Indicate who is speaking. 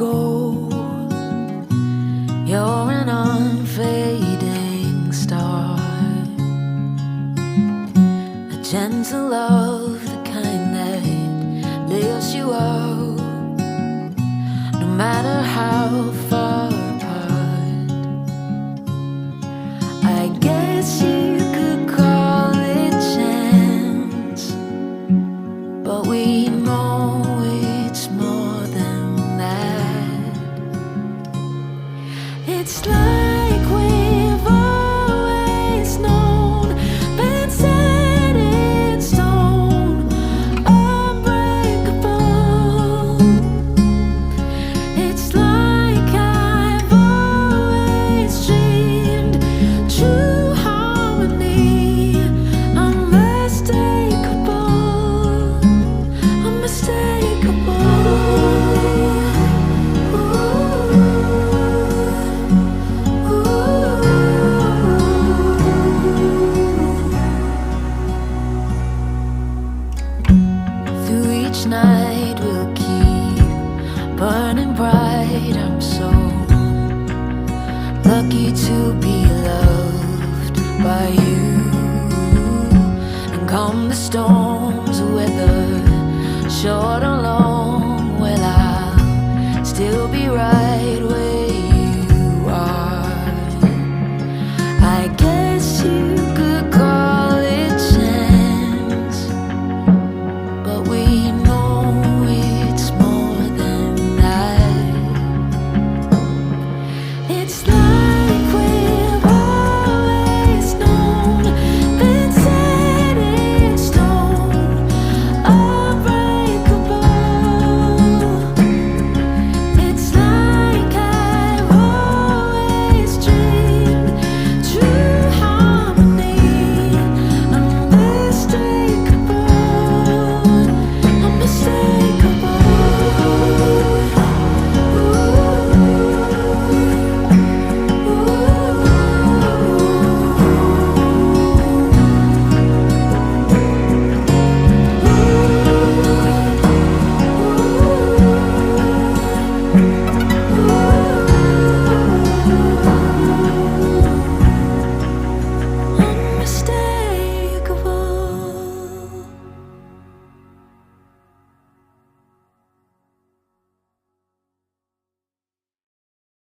Speaker 1: go. You're an unfading star, a gentle love, the kind that lifts you up, no matter how far apart. I guess you could call it chance, but we know it's more than that. It's like we've always known, been set in stone, unbreakable. It's like I've always dreamed, true harmony, unmistakable, unmistakable. Through each night we'll keep burning bright. I'm so lucky to be loved by you. And calm the storms of weather, short or long,